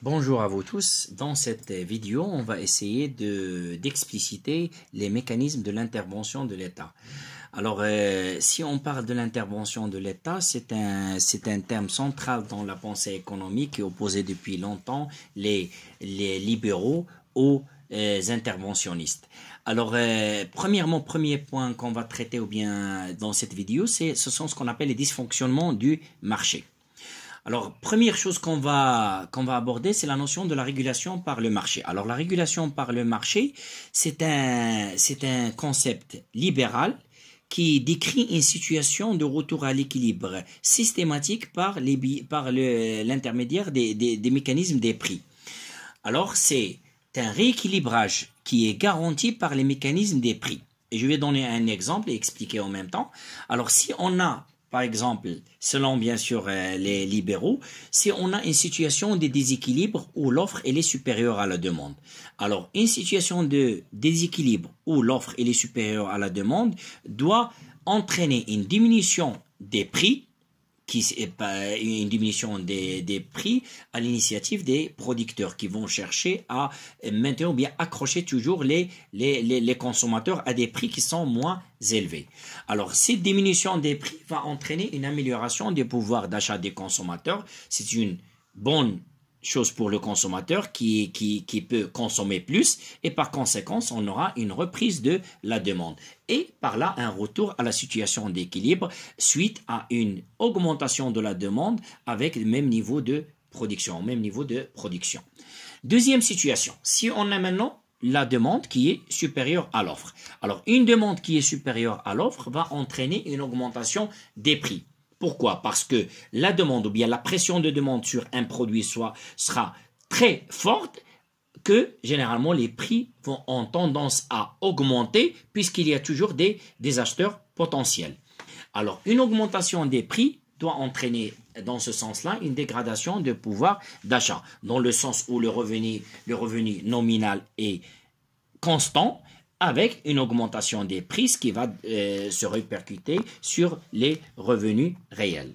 Bonjour à vous tous. Dans cette vidéo, on va essayer d'expliciter les mécanismes de l'intervention de l'État. Alors, si on parle de l'intervention de l'État, c'est un terme central dans la pensée économique qui opposait depuis longtemps les libéraux aux interventionnistes. Alors, premièrement, premier point qu'on va traiter ou bien dans cette vidéo, ce sont ce qu'on appelle les dysfonctionnements du marché. Alors, première chose qu'on va aborder, c'est la notion de la régulation par le marché. Alors, la régulation par le marché, c'est un concept libéral qui décrit une situation de retour à l'équilibre systématique par l'intermédiaire des mécanismes des prix. Alors, c'est un rééquilibrage qui est garanti par les mécanismes des prix. Et je vais donner un exemple et expliquer en même temps. Alors, si on a par exemple, selon bien sûr les libéraux, si on a une situation de déséquilibre où l'offre est supérieure à la demande. Alors, une situation de déséquilibre où l'offre est supérieure à la demande doit entraîner une diminution des prix, une diminution des prix à l'initiative des producteurs qui vont chercher à maintenir ou bien accrocher toujours les consommateurs à des prix qui sont moins élevés. Alors, cette diminution des prix va entraîner une amélioration du pouvoir d'achat des consommateurs. C'est une bonne chose pour le consommateur qui peut consommer plus et par conséquent, on aura une reprise de la demande et par là un retour à la situation d'équilibre suite à une augmentation de la demande avec le même niveau de production, Deuxième situation, si on a maintenant la demande qui est supérieure à l'offre. Alors, une demande qui est supérieure à l'offre va entraîner une augmentation des prix. Pourquoi? Parce que la demande ou bien la pression de demande sur un produit sera très forte que généralement les prix ont tendance à augmenter puisqu'il y a toujours des acheteurs potentiels. Alors, une augmentation des prix doit entraîner dans ce sens-là une dégradation de pouvoir d'achat, dans le sens où le revenu nominal est constant, avec une augmentation des prix, ce qui va se répercuter sur les revenus réels.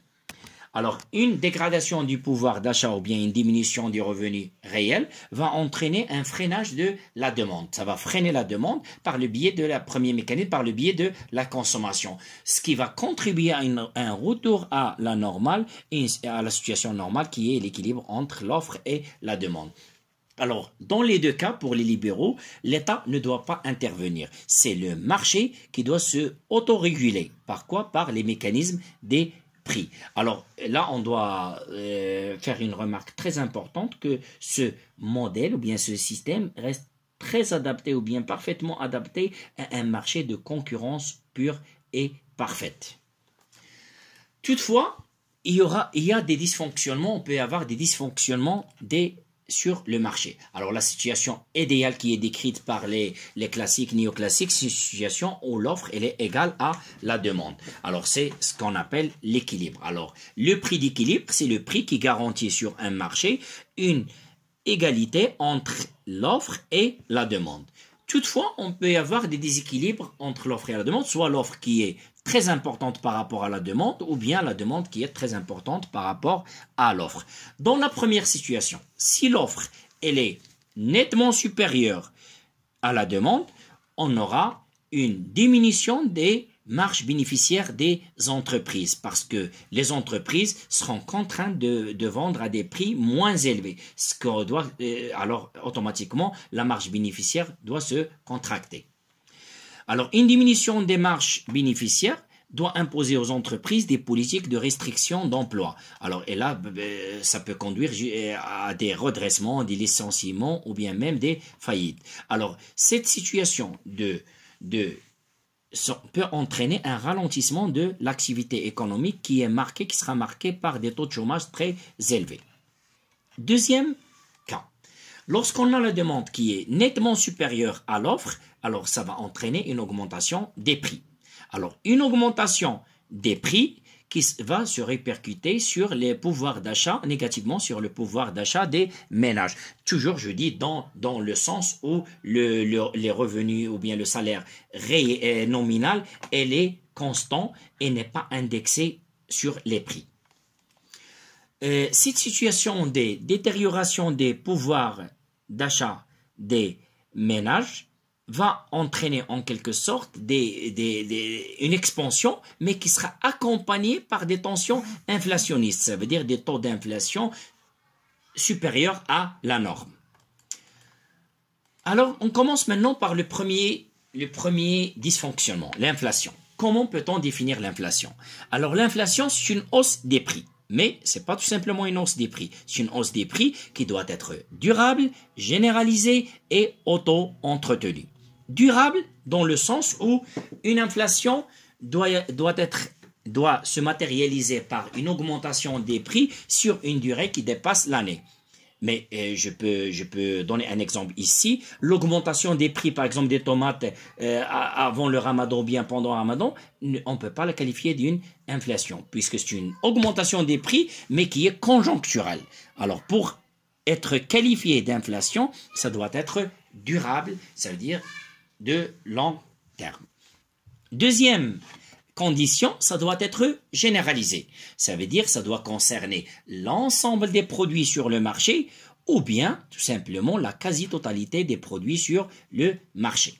Alors, une dégradation du pouvoir d'achat ou bien une diminution du revenu réel va entraîner un freinage de la demande. Ça va freiner la demande par le biais de la première mécanisme, par le biais de la consommation. Ce qui va contribuer à un retour à la normale et à la situation normale qui est l'équilibre entre l'offre et la demande. Alors, dans les deux cas, pour les libéraux, l'État ne doit pas intervenir. C'est le marché qui doit se autoréguler. Par quoi? Par les mécanismes des prix. Alors là, on doit faire une remarque très importante que ce modèle ou bien ce système reste très adapté ou bien parfaitement adapté à un marché de concurrence pure et parfaite. Toutefois, il y a des dysfonctionnements, on peut avoir des dysfonctionnements sur le marché. Alors la situation idéale qui est décrite par les classiques, néoclassiques, c'est une situation où l'offre elle est égale à la demande. Alors c'est ce qu'on appelle l'équilibre. Alors le prix d'équilibre, c'est le prix qui garantit sur un marché une égalité entre l'offre et la demande. Toutefois, on peut y avoir des déséquilibres entre l'offre et la demande, soit l'offre qui est très importante par rapport à la demande ou bien la demande qui est très importante par rapport à l'offre. Dans la première situation, si l'offre elle est nettement supérieure à la demande, on aura une diminution des marges bénéficiaires des entreprises parce que les entreprises seront contraintes de vendre à des prix moins élevés. Alors automatiquement, la marge bénéficiaire doit se contracter. Alors, une diminution des marges bénéficiaires doit imposer aux entreprises des politiques de restriction d'emploi. Alors, et là, ça peut conduire à des redressements, des licenciements ou bien même des faillites. Alors, cette situation peut entraîner un ralentissement de l'activité économique qui sera marqué par des taux de chômage très élevés. Deuxième cas. Lorsqu'on a la demande qui est nettement supérieure à l'offre, alors ça va entraîner une augmentation des prix. Alors, une augmentation des prix qui va se répercuter sur les pouvoirs d'achat, négativement sur le pouvoir d'achat des ménages. Toujours, je dis, dans le sens où les revenus ou bien le salaire nominal, elle est constant et n'est pas indexé sur les prix. cette situation de détérioration des pouvoirs d'achat des ménages va entraîner en quelque sorte une expansion, mais qui sera accompagnée par des tensions inflationnistes. Ça veut dire des taux d'inflation supérieurs à la norme. Alors, on commence maintenant par le premier dysfonctionnement, l'inflation. Comment peut-on définir l'inflation? Alors, l'inflation, c'est une hausse des prix. Mais ce n'est pas tout simplement une hausse des prix. C'est une hausse des prix qui doit être durable, généralisée et auto-entretenue. Durable dans le sens où une inflation doit se matérialiser par une augmentation des prix sur une durée qui dépasse l'année. Mais je peux donner un exemple ici. L'augmentation des prix, par exemple, des tomates avant le ramadan ou bien pendant le ramadan, on ne peut pas la qualifier d'une inflation, puisque c'est une augmentation des prix, mais qui est conjoncturelle. Alors, pour être qualifié d'inflation, ça doit être durable, ça veut dire de long terme. Deuxième condition, ça doit être généralisé. Ça veut dire ça doit concerner l'ensemble des produits sur le marché ou bien tout simplement la quasi-totalité des produits sur le marché.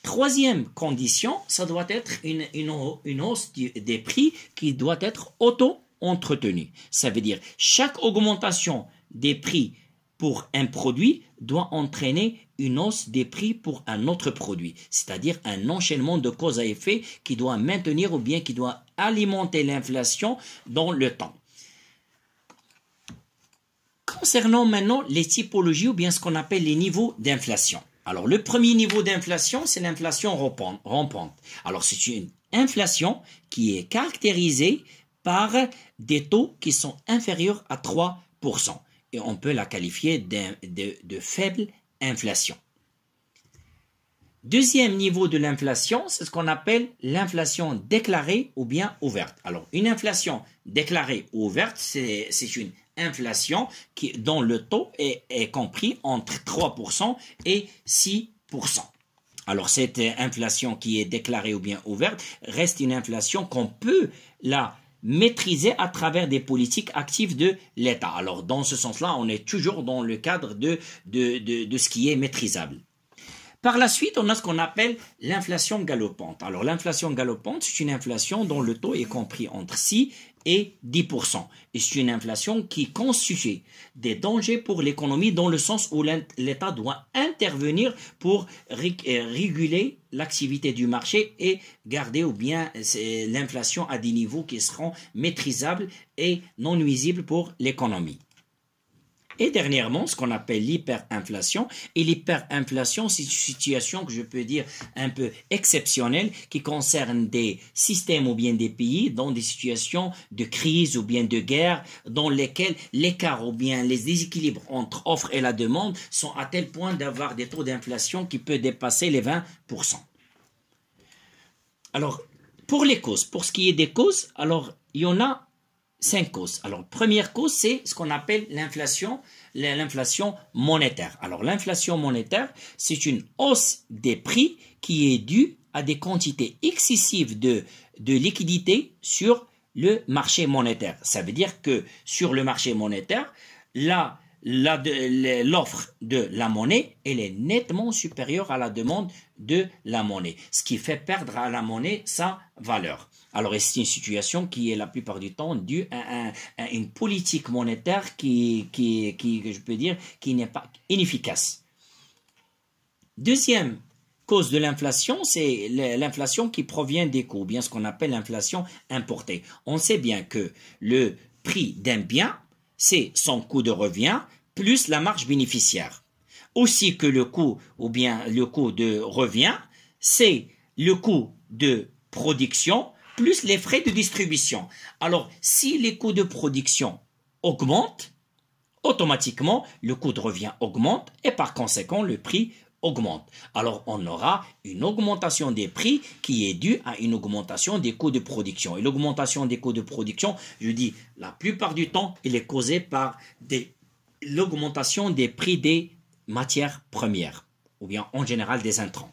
Troisième condition, ça doit être une hausse des prix qui doit être auto-entretenue. Ça veut dire chaque augmentation des prix pour un produit doit entraîner une hausse des prix pour un autre produit, c'est-à-dire un enchaînement de cause à effet qui doit maintenir ou bien qui doit alimenter l'inflation dans le temps. Concernant maintenant les typologies ou bien ce qu'on appelle les niveaux d'inflation. Alors le premier niveau d'inflation, c'est l'inflation rampante. Alors c'est une inflation qui est caractérisée par des taux qui sont inférieurs à 3%. Et on peut la qualifier de faible inflation. Deuxième niveau de l'inflation, c'est ce qu'on appelle l'inflation déclarée ou bien ouverte. Alors, une inflation déclarée ou ouverte, c'est une inflation dont le taux est compris entre 3% et 6%. Alors, cette inflation qui est déclarée ou bien ouverte reste une inflation qu'on peut la maîtriser à travers des politiques actives de l'État. Alors, dans ce sens-là, on est toujours dans le cadre de ce qui est maîtrisable. Par la suite, on a ce qu'on appelle l'inflation galopante. Alors, l'inflation galopante, c'est une inflation dont le taux est compris entre 6 et 10%. Et c'est une inflation qui constitue des dangers pour l'économie dans le sens où l'État doit intervenir pour réguler l'activité du marché et garder ou bien l'inflation à des niveaux qui seront maîtrisables et non nuisibles pour l'économie. Et dernièrement, ce qu'on appelle l'hyperinflation. Et l'hyperinflation, c'est une situation que je peux dire un peu exceptionnelle qui concerne des systèmes ou bien des pays dans des situations de crise ou bien de guerre dans lesquelles l'écart ou bien les déséquilibres entre offre et la demande sont à tel point d'avoir des taux d'inflation qui peuvent dépasser les 20%. Alors, pour les causes, pour ce qui est des causes, alors il y en a 5 causes. Alors, première cause, c'est ce qu'on appelle l'inflation monétaire. Alors, l'inflation monétaire, c'est une hausse des prix qui est due à des quantités excessives de liquidités sur le marché monétaire. Ça veut dire que sur le marché monétaire, l'offre de la monnaie, elle est nettement supérieure à la demande de la monnaie, ce qui fait perdre à la monnaie sa valeur. Alors, c'est une situation qui est la plupart du temps due à une politique monétaire qui je peux dire, qui n'est pas inefficace. Deuxième cause de l'inflation, c'est l'inflation qui provient des coûts, ou bien ce qu'on appelle l'inflation importée. On sait bien que le prix d'un bien, c'est son coût de revient plus la marge bénéficiaire. Aussi que le coût ou bien le coût de revient, c'est le coût de production plus les frais de distribution. Alors, si les coûts de production augmentent, automatiquement, le coût de revient augmente et par conséquent, le prix augmente. Alors, on aura une augmentation des prix qui est due à une augmentation des coûts de production. Et l'augmentation des coûts de production, je dis, la plupart du temps, elle est causée par l'augmentation des prix des matières premières, ou bien en général des intrants.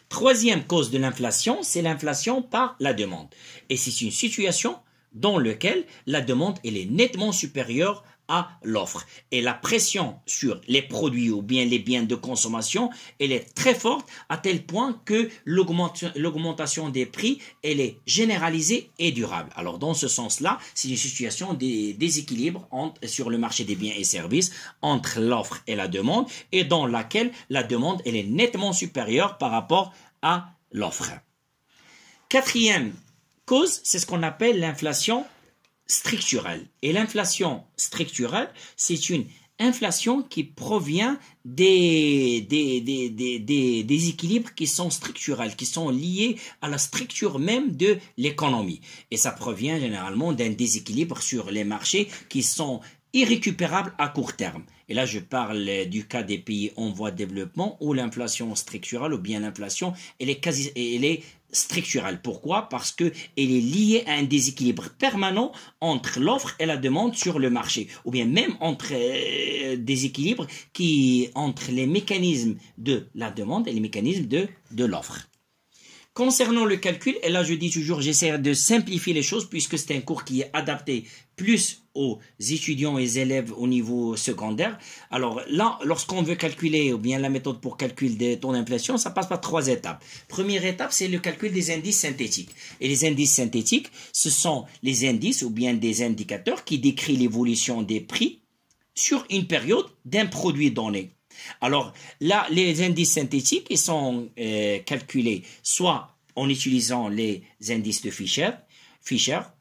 Troisième cause de l'inflation, c'est l'inflation par la demande. Et c'est une situation dans lequel la demande elle est nettement supérieure à l'offre. Et la pression sur les produits ou bien les biens de consommation, elle est très forte à tel point que l'augmentation des prix, elle est généralisée et durable. Alors dans ce sens-là, c'est une situation de déséquilibre sur le marché des biens et services entre l'offre et la demande et dans laquelle la demande, elle est nettement supérieure par rapport à l'offre. Quatrième cause, c'est ce qu'on appelle l'inflation structurelle. Et l'inflation structurelle, c'est une inflation qui provient des équilibres qui sont structurels, qui sont liés à la structure même de l'économie. Et ça provient généralement d'un déséquilibre sur les marchés qui sont irrécupérables à court terme. Et là, je parle du cas des pays en voie de développement où l'inflation structurelle ou bien l'inflation, elle est structurelle. Pourquoi? Parce que elle est liée à un déséquilibre permanent entre l'offre et la demande sur le marché, ou bien même entre déséquilibre entre les mécanismes de la demande et les mécanismes de l'offre. Concernant le calcul, et là je dis toujours, j'essaie de simplifier les choses puisque c'est un cours qui est adapté plus aux étudiants et aux élèves au niveau secondaire. Alors là, lorsqu'on veut calculer, ou bien la méthode pour calcul des taux d'inflation, ça passe par 3 étapes. Première étape, c'est le calcul des indices synthétiques. Et les indices synthétiques, ce sont les indices ou bien des indicateurs qui décrivent l'évolution des prix sur une période d'un produit donné. Alors là, les indices synthétiques, ils sont calculés soit en utilisant les indices de Fisher,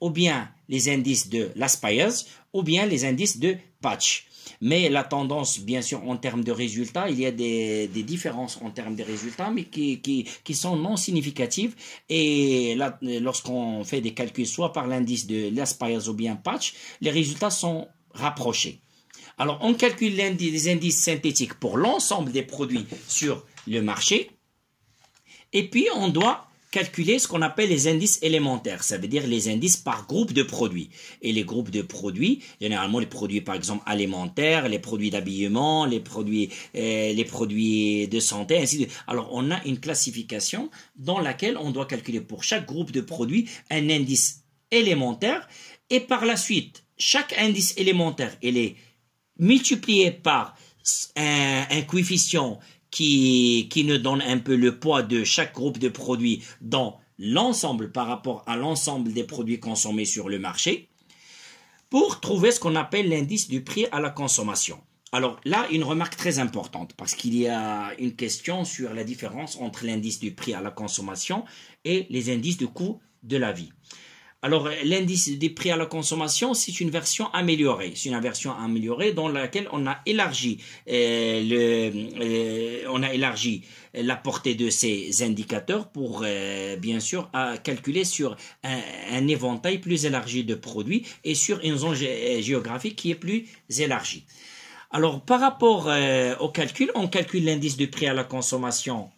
ou bien les indices de Laspeyres, ou bien les indices de Patch. Mais la tendance, bien sûr, en termes de résultats, il y a des différences en termes de résultats, mais qui sont non significatives. Et là, lorsqu'on fait des calculs, soit par l'indice de Laspeyres ou bien Patch, les résultats sont rapprochés. Alors, on calcule les indices synthétiques pour l'ensemble des produits sur le marché. Et puis, on doit calculer ce qu'on appelle les indices élémentaires. Ça veut dire les indices par groupe de produits. Et les groupes de produits, généralement les produits par exemple alimentaires, les produits d'habillement, les produits de santé, ainsi de suite. Alors, on a une classification dans laquelle on doit calculer pour chaque groupe de produits un indice élémentaire. Et par la suite, chaque indice élémentaire, il est multiplié par un coefficient qui nous donne un peu le poids de chaque groupe de produits dans l'ensemble par rapport à l'ensemble des produits consommés sur le marché pour trouver ce qu'on appelle l'indice du prix à la consommation. Alors là, une remarque très importante parce qu'il y a une question sur la différence entre l'indice du prix à la consommation et les indices du coût de la vie. Alors, l'indice des prix à la consommation, c'est une version améliorée. C'est une version améliorée dans laquelle on a élargi, la portée de ces indicateurs pour, bien sûr, calculer sur un éventail plus élargi de produits et sur une zone géographique qui est plus élargie. Alors, par rapport au calcul, on calcule l'indice de prix à la consommation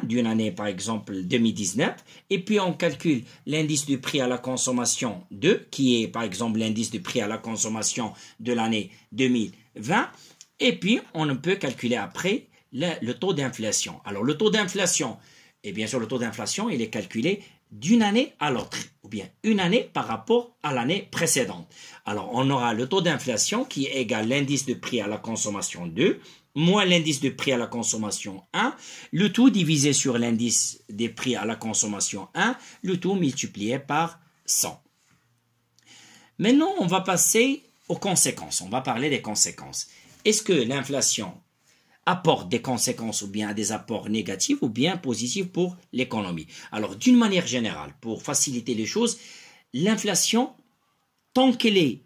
d'une année, par exemple 2019, et puis on calcule l'indice du prix à la consommation 2, qui est par exemple l'indice du prix à la consommation de l'année 2020, et puis on peut calculer après le taux d'inflation. Alors le taux d'inflation, et bien sûr le taux d'inflation, il est calculé d'une année à l'autre, ou bien une année par rapport à l'année précédente. Alors on aura le taux d'inflation qui est égal à l'indice de prix à la consommation 2, moins l'indice de prix à la consommation 1, le tout divisé sur l'indice des prix à la consommation 1, le tout multiplié par 100. Maintenant, on va passer aux conséquences. On va parler des conséquences. Est-ce que l'inflation apporte des conséquences ou bien des apports négatifs ou bien positifs pour l'économie? Alors, d'une manière générale, pour faciliter les choses, l'inflation, tant qu'elle est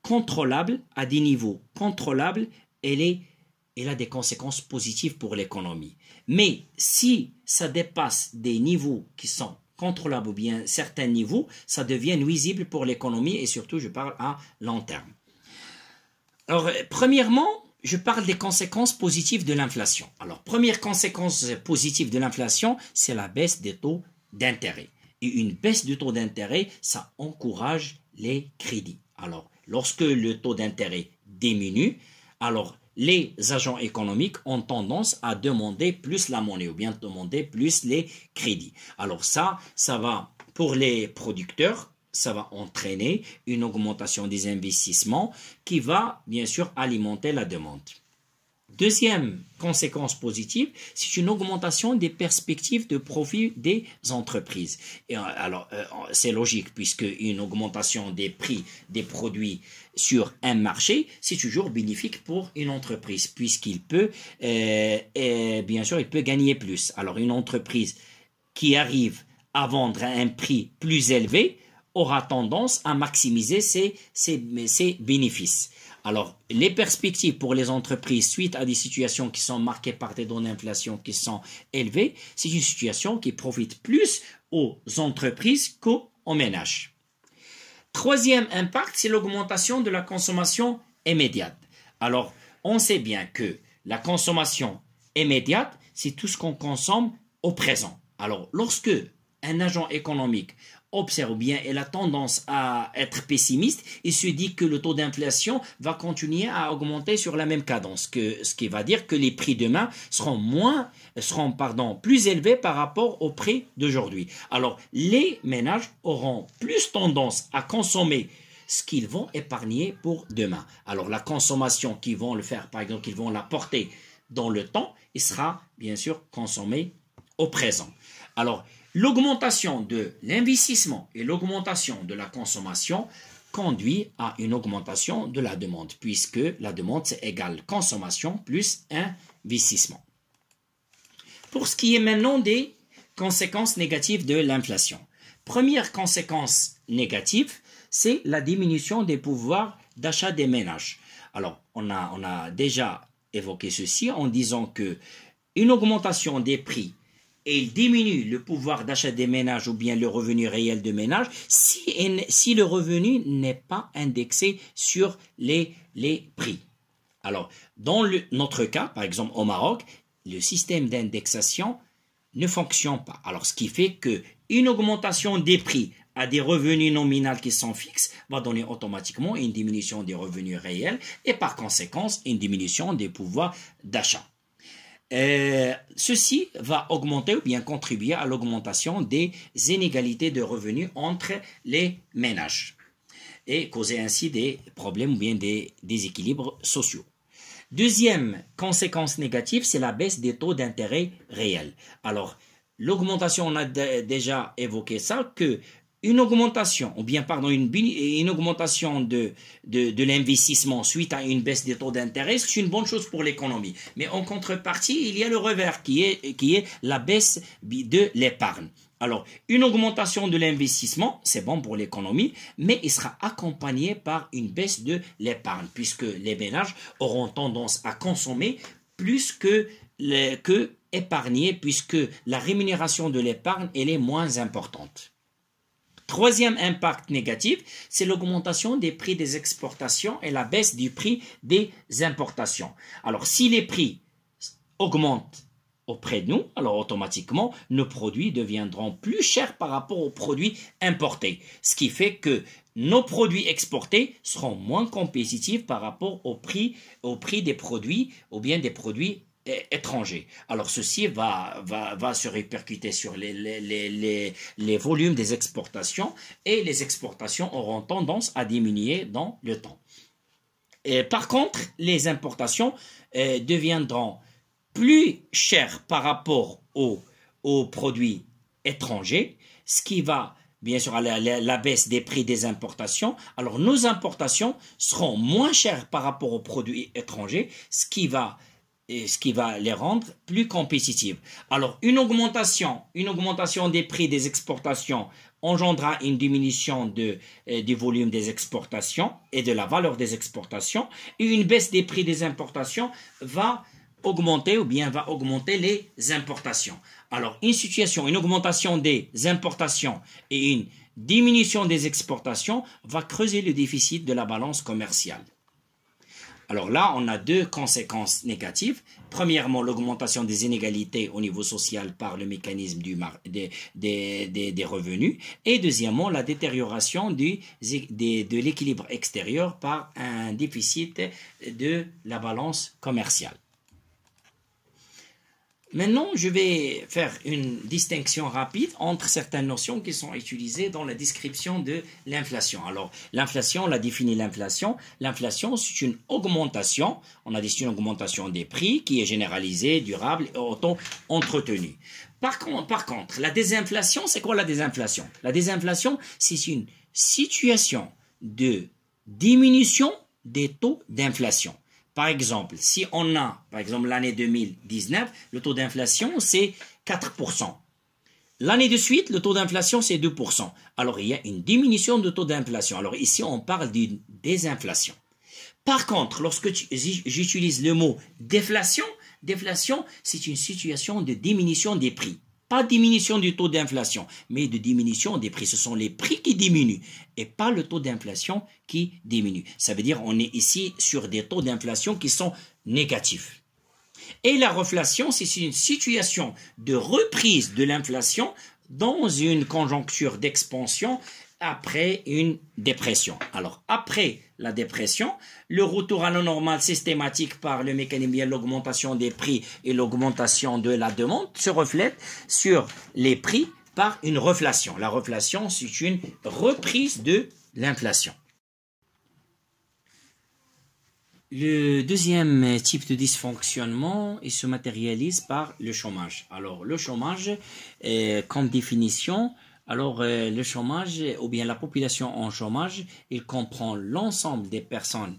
contrôlable, à des niveaux contrôlables, elle a des conséquences positives pour l'économie. Mais si ça dépasse des niveaux qui sont contrôlables ou bien certains niveaux, ça devient nuisible pour l'économie et surtout, je parle à long terme. Alors, premièrement, je parle des conséquences positives de l'inflation. Alors, première conséquence positive de l'inflation, c'est la baisse des taux d'intérêt. Et une baisse du taux d'intérêt, ça encourage les crédits. Alors, lorsque le taux d'intérêt diminue, alors les agents économiques ont tendance à demander plus la monnaie ou bien demander plus les crédits. Alors ça va pour les producteurs, ça va entraîner une augmentation des investissements qui va bien sûr alimenter la demande. Deuxième conséquence positive, c'est une augmentation des perspectives de profit des entreprises. Et alors, c'est logique puisque une augmentation des prix des produits sur un marché, c'est toujours bénéfique pour une entreprise puisqu'il peut, bien sûr, il peut gagner plus. Alors, une entreprise qui arrive à vendre à un prix plus élevé aura tendance à maximiser ses bénéfices. Alors, les perspectives pour les entreprises suite à des situations qui sont marquées par des taux d'inflation qui sont élevés, c'est une situation qui profite plus aux entreprises qu'aux ménages. Troisième impact, c'est l'augmentation de la consommation immédiate. Alors, on sait bien que la consommation immédiate, c'est tout ce qu'on consomme au présent. Alors, lorsque un agent économique observe bien et a tendance à être pessimiste, il se dit que le taux d'inflation va continuer à augmenter sur la même cadence, ce qui va dire que les prix demain seront plus élevés par rapport aux prix d'aujourd'hui. Alors, les ménages auront plus tendance à consommer ce qu'ils vont épargner pour demain. Alors, la consommation qu'ils vont le faire, par exemple, qu'ils vont la porter dans le temps, il sera bien sûr consommé au présent. Alors, l'augmentation de l'investissement et l'augmentation de la consommation conduit à une augmentation de la demande, puisque la demande, c'est égal consommation plus investissement. Pour ce qui est maintenant des conséquences négatives de l'inflation. Première conséquence négative, c'est la diminution des pouvoirs d'achat des ménages. Alors, on a déjà évoqué ceci en disant que une augmentation des prix et il diminue le pouvoir d'achat des ménages ou bien le revenu réel de ménage si le revenu n'est pas indexé sur les prix. Alors, dans notre cas, par exemple au Maroc, le système d'indexation ne fonctionne pas. Alors, ce qui fait qu'une augmentation des prix à des revenus nominaux qui sont fixes va donner automatiquement une diminution des revenus réels et par conséquent une diminution des pouvoirs d'achat. Ceci va augmenter ou bien contribuer à l'augmentation des inégalités de revenus entre les ménages et causer ainsi des problèmes ou bien des déséquilibres sociaux. Deuxième conséquence négative, c'est la baisse des taux d'intérêt réels. Alors, l'augmentation, on a déjà évoqué ça, que une augmentation, ou bien pardon, une augmentation de l'investissement suite à une baisse des taux d'intérêt, c'est une bonne chose pour l'économie. Mais en contrepartie, il y a le revers qui est la baisse de l'épargne. Alors, une augmentation de l'investissement, c'est bon pour l'économie, mais il sera accompagné par une baisse de l'épargne, puisque les ménages auront tendance à consommer plus que épargner, puisque la rémunération de l'épargne, elle est moins importante. Troisième impact négatif, c'est l'augmentation des prix des exportations et la baisse du prix des importations. Alors, si les prix augmentent auprès de nous, alors automatiquement, nos produits deviendront plus chers par rapport aux produits importés. Ce qui fait que nos produits exportés seront moins compétitifs par rapport au prix des produits ou bien des produits étrangers. Alors ceci va se répercuter sur les volumes des exportations et les exportations auront tendance à diminuer dans le temps. Et par contre, les importations deviendront plus chères par rapport aux produits étrangers, ce qui va bien sûr à la baisse des prix des importations. Alors nos importations seront moins chères par rapport aux produits étrangers, ce qui va les rendre plus compétitives. Alors, une augmentation des prix des exportations engendrera une diminution du volume des exportations et de la valeur des exportations, et une baisse des prix des importations va augmenter les importations. Alors, une augmentation des importations et une diminution des exportations va creuser le déficit de la balance commerciale. Alors là, on a deux conséquences négatives. Premièrement, l'augmentation des inégalités au niveau social par le mécanisme des revenus. Et deuxièmement, la détérioration de l'équilibre extérieur par un déficit de la balance commerciale. Maintenant, je vais faire une distinction rapide entre certaines notions qui sont utilisées dans la description de l'inflation. Alors, l'inflation, on a défini l'inflation. L'inflation, c'est une augmentation. On a dit c'est une augmentation des prix qui est généralisée, durable et auto-entretenue. Par contre, la désinflation, c'est quoi la désinflation? La désinflation, c'est une situation de diminution des taux d'inflation. Par exemple, si on a, par exemple, l'année 2019, le taux d'inflation, c'est 4%. L'année de suite, le taux d'inflation, c'est 2%. Alors, il y a une diminution de taux d'inflation. Alors, ici, on parle d'une désinflation. Par contre, lorsque j'utilise le mot déflation, déflation, c'est une situation de diminution des prix. Pas diminution du taux d'inflation, mais de diminution des prix. Ce sont les prix qui diminuent et pas le taux d'inflation qui diminue. Ça veut dire qu'on est ici sur des taux d'inflation qui sont négatifs. Et la reflation, c'est une situation de reprise de l'inflation dans une conjoncture d'expansion après une dépression. Alors, après la dépression, le retour à la normale systématique par le mécanisme de l'augmentation des prix et l'augmentation de la demande se reflète sur les prix par une reflation. La reflation, c'est une reprise de l'inflation. Le deuxième type de dysfonctionnement, il se matérialise par le chômage. Alors, le chômage, comme définition, le chômage, ou bien la population en chômage, il comprend l'ensemble des personnes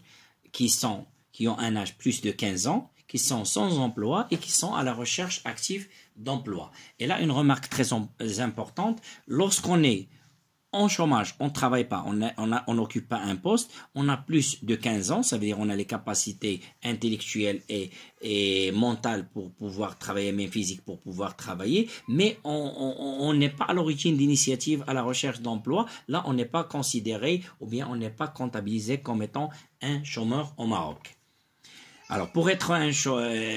qui ont un âge plus de 15 ans, qui sont sans emploi et qui sont à la recherche active d'emploi. Et là, une remarque très importante, lorsqu'on est en chômage, on ne travaille pas, on n'occupe pas un poste, on a plus de 15 ans, ça veut dire on a les capacités intellectuelles et mentales pour pouvoir travailler, même physiques pour pouvoir travailler, mais on n'est pas à l'origine d'initiative à la recherche d'emploi. Là, on n'est pas considéré ou bien on n'est pas comptabilisé comme étant un chômeur au Maroc. Alors, pour être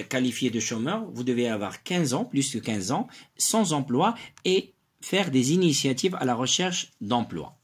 qualifié de chômeur, vous devez avoir 15 ans, plus que 15 ans, sans emploi et faire des initiatives à la recherche d'emploi.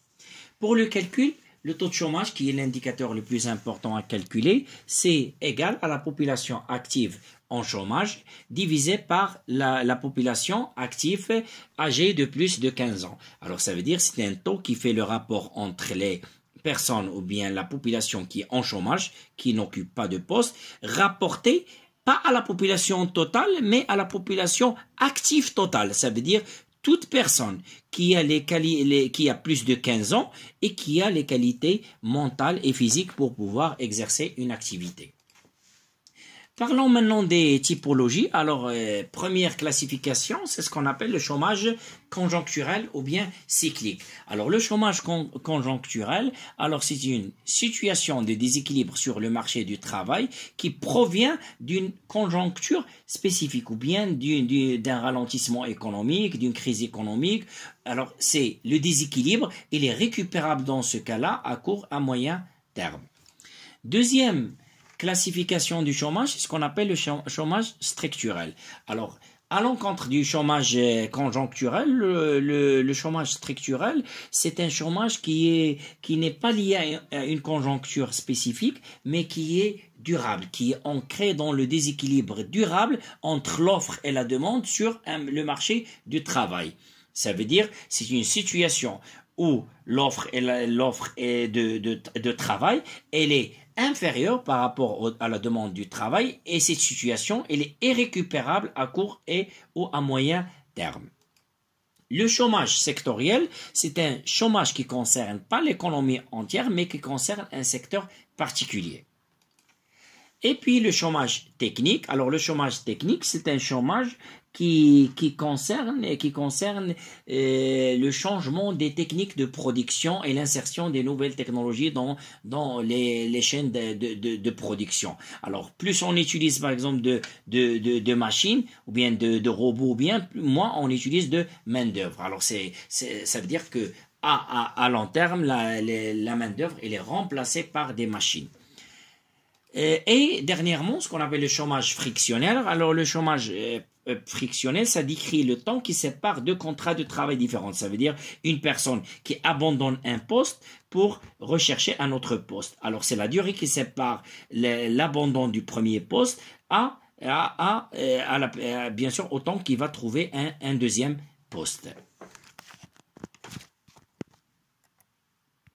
Pour le calcul, le taux de chômage, qui est l'indicateur le plus important à calculer, c'est égal à la population active en chômage divisé par la population active âgée de plus de 15 ans. Alors, ça veut dire que c'est un taux qui fait le rapport entre les personnes ou bien la population qui est en chômage, qui n'occupe pas de poste, rapporté pas à la population totale, mais à la population active totale. Ça veut dire toute personne qui a plus de 15 ans et qui a les qualités mentales et physiques pour pouvoir exercer une activité. Parlons maintenant des typologies. Alors, première classification, c'est ce qu'on appelle le chômage conjoncturel ou bien cyclique. Alors, le chômage conjoncturel, alors c'est une situation de déséquilibre sur le marché du travail qui provient d'une conjoncture spécifique ou bien d'un ralentissement économique, d'une crise économique. Alors, c'est le déséquilibre, il est récupérable dans ce cas-là à court, à moyen terme. Deuxième classification du chômage, c'est ce qu'on appelle le chômage structurel. Alors, à l'encontre du chômage conjoncturel, le chômage structurel, c'est un chômage qui n'est pas lié à une conjoncture spécifique, mais qui est durable, qui est ancré dans le déséquilibre durable entre l'offre et la demande sur le marché du travail. Ça veut dire, c'est une situation où l'offre de travail, elle est inférieure par rapport à la demande du travail et cette situation, elle est irrécupérable à court ou à moyen terme. Le chômage sectoriel, c'est un chômage qui ne concerne pas l'économie entière, mais qui concerne un secteur particulier. Et puis le chômage technique. Alors le chômage technique, c'est un chômage qui concerne le changement des techniques de production et l'insertion des nouvelles technologies dans les chaînes de production. Alors plus on utilise par exemple de machines ou bien de robots, ou bien moins on utilise de main d'œuvre. Alors ça veut dire que à long terme la main d'œuvre elle est remplacée par des machines. Et dernièrement, ce qu'on appelle le chômage frictionnel. Alors, le chômage frictionnel, ça décrit le temps qui sépare deux contrats de travail différents. Ça veut dire une personne qui abandonne un poste pour rechercher un autre poste. Alors, c'est la durée qui sépare l'abandon du premier poste à bien sûr, autant qu'il va trouver un deuxième poste.